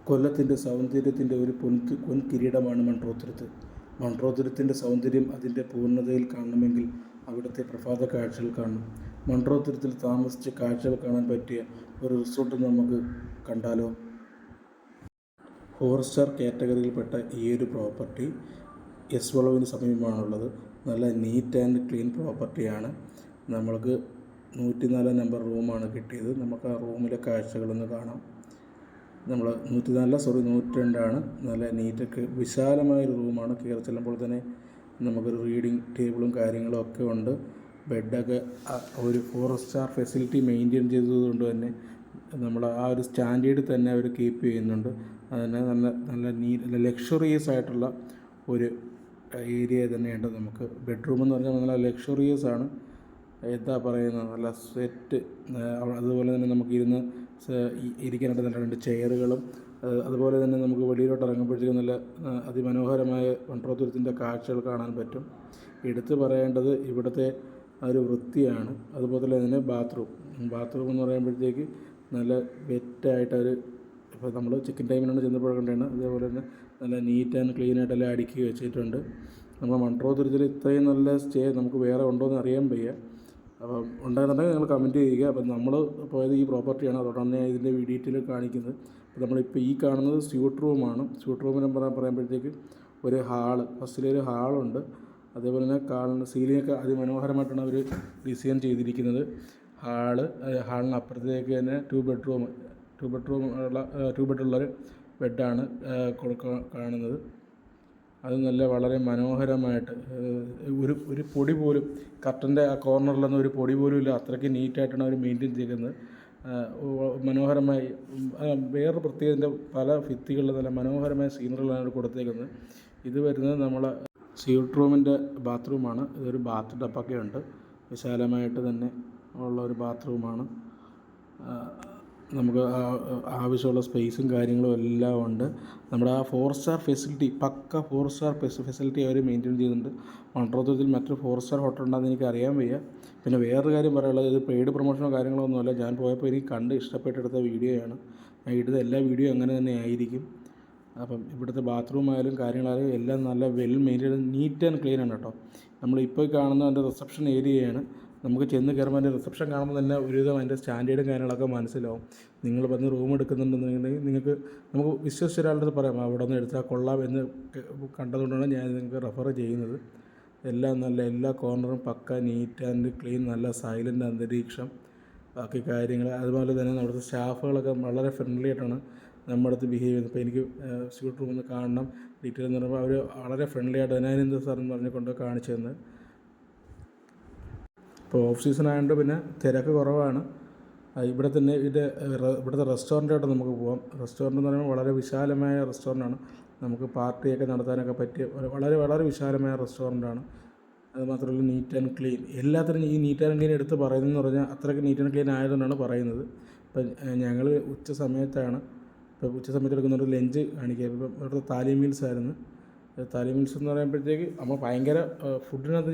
കൊല്ലത്തിൻ്റെ സൗന്ദര്യത്തിൻ്റെ ഒരു പൊൻകിരീടമാണ് മൺട്രോത്തുരുത്ത്. മൺട്രോത്തുരുത്തിൻ്റെ സൗന്ദര്യം അതിൻ്റെ പൂർണ്ണതയിൽ കാണണമെങ്കിൽ അവിടുത്തെ പ്രഭാത കാഴ്ചകൾ കാണണം. മൺട്രോത്തുരുത്തിൽ താമസിച്ച് കാഴ്ചകൾ കാണാൻ പറ്റിയ ഒരു റിസോർട്ട് നമുക്ക് കണ്ടാലോ? 4 സ്റ്റാർ കാറ്റഗറിയിൽപ്പെട്ട ഈ ഒരു പ്രോപ്പർട്ടി എസ് വളവിന് സമീപമാണുള്ളത്. നല്ല നീറ്റ് ആൻഡ് ക്ലീൻ പ്രോപ്പർട്ടിയാണ്. നമ്മൾക്ക് 104 നമ്പർ റൂമാണ് കിട്ടിയത്. നമുക്ക് ആ റൂമിലെ കാഴ്ചകളൊന്ന് കാണാം. നമ്മൾ 102 നല്ല നീറ്റൊക്കെ വിശാലമായൊരു റൂമാണ്. കയറി ചെല്ലുമ്പോൾ തന്നെ നമുക്കൊരു റീഡിങ് ടേബിളും കാര്യങ്ങളും ഒക്കെ ഉണ്ട്. ബെഡൊക്കെ ഒരു 4 സ്റ്റാർ ഫെസിലിറ്റി മെയിൻറ്റെയിൻ ചെയ്തതുകൊണ്ട് തന്നെ നമ്മൾ ആ ഒരു സ്റ്റാൻഡേർഡ് തന്നെ അവർ കീപ്പ് ചെയ്യുന്നുണ്ട്. അതിന് നല്ല ലക്ഷറിയസ് ആയിട്ടുള്ള ഒരു ഏരിയ തന്നെയുണ്ട്. നമുക്ക് ബെഡ്റൂം എന്ന് പറഞ്ഞാൽ നല്ല ലക്ഷറിയസ് ആണ്. എന്താ പറയുന്നത്, നല്ല സെറ്റ്. അതുപോലെ തന്നെ നമുക്ക് ഇരിക്കാനായിട്ട് നല്ല 2 ചെയറുകളും, അതുപോലെ തന്നെ നമുക്ക് വെളിയിലോട്ട് ഇറങ്ങുമ്പോഴത്തേക്കും നല്ല അതിമനോഹരമായ മൺട്രോത്തുരുത്തിൻ്റെ കാഴ്ചകൾ കാണാൻ പറ്റും. എടുത്തു പറയേണ്ടത് ഇവിടുത്തെ ഒരു വൃത്തിയാണ്. അതുപോലെ തന്നെ ബാത്റൂം എന്ന് പറയുമ്പോഴത്തേക്ക് നല്ല വെറ്റായിട്ട് അവർ, ഇപ്പോൾ നമ്മൾ ചെക്കിൻ ടൈമിലാണ് ചെന്നപ്പോൾ കണ്ടാണ്. അതേപോലെ തന്നെ നല്ല നീറ്റ് ആൻഡ് ക്ലീൻ ആയിട്ടെല്ലാം അടുക്കി വെച്ചിട്ടുണ്ട്. നമ്മൾ മൺട്രോത്തുരുത്തിൽ ഇത്രയും നല്ല സ്റ്റേ നമുക്ക് വേറെ ഉണ്ടോ എന്ന് അറിയാൻ വയ്യ. അപ്പം ഉണ്ടാകുന്നുണ്ടെങ്കിൽ നിങ്ങൾ കമൻറ്റ് ചെയ്യുക. അപ്പം നമ്മൾ പോയത് ഈ പ്രോപ്പർട്ടിയാണ്, അതുകൊണ്ടാണ് ഞാൻ ഇതിൻ്റെ ഡീറ്റെയിൽ കാണിക്കുന്നത്. അപ്പോൾ നമ്മളിപ്പോൾ ഈ കാണുന്നത് സ്യൂട്ട് റൂമാണ്. സ്യൂട്ട് റൂമിന് പറയുമ്പോഴത്തേക്ക് ഒരു ഹാള്, ഫസ്റ്റിലൊരു ഹാളുണ്ട്. അതേപോലെ തന്നെ സീലിങ്ങൊക്കെ അതിമനോഹരമായിട്ടാണ് അവർ ഡിസൈൻ ചെയ്തിരിക്കുന്നത്. ഹാളിന് അപ്പുറത്തേക്ക് തന്നെ 2 ബെഡുള്ളൊരു ബെഡാണ് കാണുന്നത്. അത് വളരെ മനോഹരമായിട്ട് ഒരു പൊടി പോലും കർട്ടൻ്റെ ആ കോർണറിലൊന്നും ഒരു പൊടി പോലും ഇല്ല. അത്രയ്ക്ക് നീറ്റായിട്ടാണ് അവർ മെയിൻറ്റെയിൻ ചെയ്യുന്നത്. മനോഹരമായി വേറൊരു പ്രത്യേകത, പല ഭിത്തികളിൽ നല്ല മനോഹരമായ സീനറികളാണ് അവർ കൊടുത്തേക്കുന്നത്. ഇത് വരുന്നത് നമ്മളെ സ്യൂട്ട് റൂമിൻ്റെ ബാത്റൂമാണ്. ഇതൊരു ബാത്ത് ടബൊക്കെ ഉണ്ട്. വിശാലമായിട്ട് തന്നെ ഉള്ള ഒരു ബാത്റൂമാണ്. നമുക്ക് ആവശ്യമുള്ള സ്പേസും കാര്യങ്ങളും എല്ലാം ഉണ്ട്. നമ്മുടെ ആ 4 സ്റ്റാർ ഫെസിലിറ്റി, പക്ക 4 സ്റ്റാർ ഫെസിലിറ്റി അവർ മെയിൻറ്റെയിൻ ചെയ്യുന്നുണ്ട്. മൺട്രോത്തുരുത്തിൽ മറ്റൊരു 4 സ്റ്റാർ ഹോട്ടൽ ഉണ്ടെന്ന് എനിക്ക് അറിയാൻ വയ്യ. പിന്നെ വേറൊരു കാര്യം പറയാനുള്ളത്, ഇത് പെയ്ഡ് പ്രൊമോഷനോ കാര്യങ്ങളോ ഒന്നുമല്ല. ഞാൻ പോയപ്പോൾ എനിക്ക് കണ്ട് ഇഷ്ടപ്പെട്ടെടുത്ത വീഡിയോയാണ്. ഞാൻ ഇടുന്ന എല്ലാ വീഡിയോ അങ്ങനെ തന്നെ ആയിരിക്കും. അപ്പം ഇവിടുത്തെ ബാത്റൂം ആയാലും കാര്യങ്ങളായാലും എല്ലാം നല്ല well maintain, neat and clean ആണ് കേട്ടോ. നമ്മളിപ്പോൾ കാണുന്ന അതിൻ്റെ റിസപ്ഷൻ ഏരിയയാണ്. നമുക്ക് ചെന്ന് കയറുമ്പോൾ അതിൻ്റെ റിസപ്ഷൻ കാണുമ്പോൾ തന്നെ ഒരുവിധം അതിൻ്റെ സ്റ്റാൻഡേർഡും കാര്യങ്ങളൊക്കെ മനസ്സിലാവും. നിങ്ങൾ വന്ന് റൂം എടുക്കുന്നുണ്ടെന്നുണ്ടെങ്കിൽ നമുക്ക് വിശ്വസിച്ച ഒരാളുടെ അടുത്ത് പറയാം അവിടെ നിന്ന് എടുത്താൽ കൊള്ളാം എന്ന് കണ്ടതുകൊണ്ടാണ് ഞാൻ നിങ്ങൾക്ക് റെഫർ ചെയ്യുന്നത്. എല്ലാ കോർണറും പക്ക നീറ്റ് ആൻഡ് ക്ലീൻ, നല്ല സൈലൻ്റ് അന്തരീക്ഷം, ബാക്കി കാര്യങ്ങൾ. അതുപോലെ തന്നെ അവിടുത്തെ സ്റ്റാഫുകളൊക്കെ വളരെ ഫ്രണ്ട്ലി ആയിട്ടാണ് നമ്മുടെ അടുത്ത് ബിഹേവ് ചെയ്യുന്നത്. ഇപ്പോൾ എനിക്ക് സ്യൂട്ട് റൂമിൽ കാണണം ഡീറ്റെയിൽ എന്ന് പറയുമ്പോൾ അവർ വളരെ ഫ്രണ്ട്ലി ആയിട്ട് അനാനന്ദ സാറെന്ന് പറഞ്ഞുകൊണ്ട് കാണിച്ചു തന്നത്. ഇപ്പോൾ ഓഫ് സീസൺ ആയതുകൊണ്ട് പിന്നെ തിരക്ക് കുറവാണ്. ഇവിടെ തന്നെ ഇവിടുത്തെ റെസ്റ്റോറൻറ്റായിട്ട് നമുക്ക് പോകാം. റെസ്റ്റോറൻറ്റ് എന്ന് പറയുമ്പോൾ വളരെ വിശാലമായ റെസ്റ്റോറൻറ്റാണ്. നമുക്ക് പാർട്ടിയൊക്കെ നടത്താനൊക്കെ പറ്റിയ വളരെ വിശാലമായ റെസ്റ്റോറൻറ്റാണ്. അതുമാത്രമല്ല നീറ്റ് ആൻഡ് ക്ലീൻ. എല്ലാത്തിനും ഈ നീറ്റ് ആൻഡ് ക്ലീൻ എടുത്ത് പറയുന്നതെന്ന് പറഞ്ഞാൽ അത്രയ്ക്ക് നീറ്റ് ആൻഡ് ക്ലീൻ ആയതുകൊണ്ടാണ് പറയുന്നത്. ഇപ്പം ഞങ്ങൾ ഉച്ച സമയത്ത് എടുക്കുന്നൊരു ലഞ്ച് കാണിക്കുക. ഇപ്പം ഇവിടുത്തെ താലി മീൽസ് ആയിരുന്നു. താലി മീൽസ് എന്ന് പറയുമ്പോഴത്തേക്ക് നമ്മൾ ഭയങ്കര ഫുഡിനകത്ത്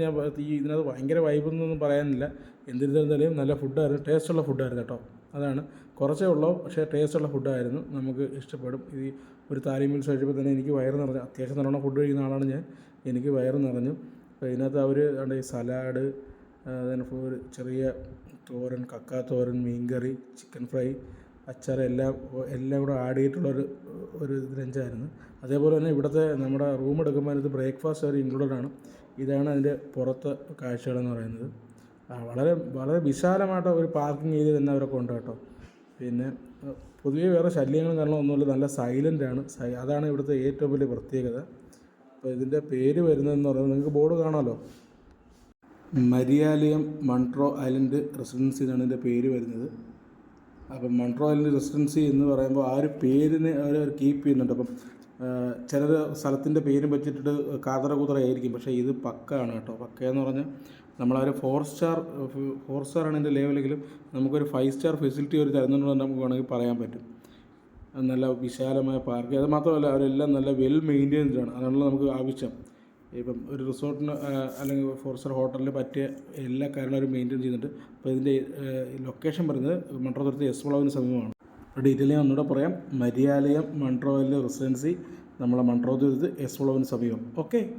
ഇതിനകത്ത് ഭയങ്കര വൈബൊന്നും പറയാനില്ല. എന്തിരുന്നാലും നല്ല ഫുഡായിരുന്നു, ടേസ്റ്റുള്ള ഫുഡായിരുന്നു കേട്ടോ. അതാണ്, കുറച്ചേ ഉള്ളൂ, പക്ഷേ ടേസ്റ്റുള്ള ഫുഡായിരുന്നു. നമുക്ക് ഇഷ്ടപ്പെടും. ഈ ഒരു താലി മീൽസ് കഴിച്ചപ്പോൾ തന്നെ എനിക്ക് വയറ് നിറഞ്ഞു. അത്യാവശ്യം നല്ലോണം ഫുഡ് കഴിക്കുന്ന ആളാണ് ഞാൻ. എനിക്ക് വയറ് നിറഞ്ഞു. അപ്പോൾ ഇതിനകത്ത് അവർ ഈ സലാഡ്, അതിന് ഒരു ചെറിയ തോരൻ, കക്കാത്തോരൻ, മീൻകറി, ചിക്കൻ ഫ്രൈ, അച്ചാർ എല്ലാം കൂടെ ആഡ് ചെയ്തിട്ടുള്ളൊരു ലഞ്ചായിരുന്നു. അതേപോലെ തന്നെ ഇവിടുത്തെ നമ്മുടെ റൂം എടുക്കുമ്പോൾ അതിനകത്ത് ബ്രേക്ക്ഫാസ്റ്റ് അവർ ഇൻക്ലൂഡഡ് ആണ്. ഇതാണ് അതിൻ്റെ പുറത്തെ കാഴ്ചകളെന്ന് പറയുന്നത്. വളരെ വിശാലമായിട്ട് ഒരു പാർക്കിംഗ് ഏരിയ തന്നെ അവരൊക്കെ ഉണ്ട് കേട്ടോ. പിന്നെ പൊതുവേ വേറെ ശല്യങ്ങളും ഒന്നുമില്ല, നല്ല സൈലൻ്റാണ്. അതാണ് ഇവിടുത്തെ ഏറ്റവും വലിയ പ്രത്യേകത. അപ്പോൾ ഇതിൻ്റെ പേര് വരുന്നതെന്ന് പറയുന്നത് നിങ്ങൾക്ക് ബോർഡ് കാണാമല്ലോ, മരിയാലിയം മൺട്രോ ഐലൻഡ് റെസിഡൻസി എന്നാണ് ഇതിൻ്റെ പേര് വരുന്നത്. അപ്പം മൺട്രോ ഐലൻഡ് റെസിഡൻസി എന്ന് പറയുമ്പോൾ ആ ഒരു പേരിനെ അവർ കീപ്പ് ചെയ്യുന്നുണ്ട്. അപ്പം ചിലർ സ്ഥലത്തിൻ്റെ പേരും വെച്ചിട്ട് കാതറകുതറയായിരിക്കും, പക്ഷേ ഇത് പക്കയാണ് കേട്ടോ. പക്കയെന്ന് പറഞ്ഞാൽ നമ്മളൊരു 4 സ്റ്റാറാണ് ഇതിൻ്റെ ലെവലെങ്കിലും നമുക്കൊരു 5 സ്റ്റാർ ഫെസിലിറ്റി അവർ തരുന്നുണ്ടെന്ന് നമുക്ക് വേണമെങ്കിൽ പറയാൻ പറ്റും. നല്ല വിശാലമായ പാർക്ക്. അത് മാത്രമല്ല അവരെല്ലാം നല്ല വെൽ മെയിൻറ്റെയിൻഡ് ആണ്. അതാണല്ലോ നമുക്ക് ആവശ്യം. ഇപ്പം ഒരു റിസോർട്ടിന് അല്ലെങ്കിൽ 4 സ്റ്റാർ ഹോട്ടലിന് പറ്റിയ എല്ലാ കാര്യങ്ങളും അവർ മെയിൻറ്റെയിൻ ചെയ്യുന്നുണ്ട്. അപ്പോൾ ഇതിൻ്റെ ലൊക്കേഷൻ പറയുന്നത് മൺട്രോത്തുരുത്ത് എസ് വളവിന് സമീപമാണ്. ഡീറ്റെയിലിംഗ് ഒന്നുകൂടെ പറയാം. മരിയാലയം മൺട്രോയിലെ റെസിഡൻസി, നമ്മളെ മൺട്രോ തുരുത്ത്, എസ് വളവിന് സമീപം. ഓക്കെ.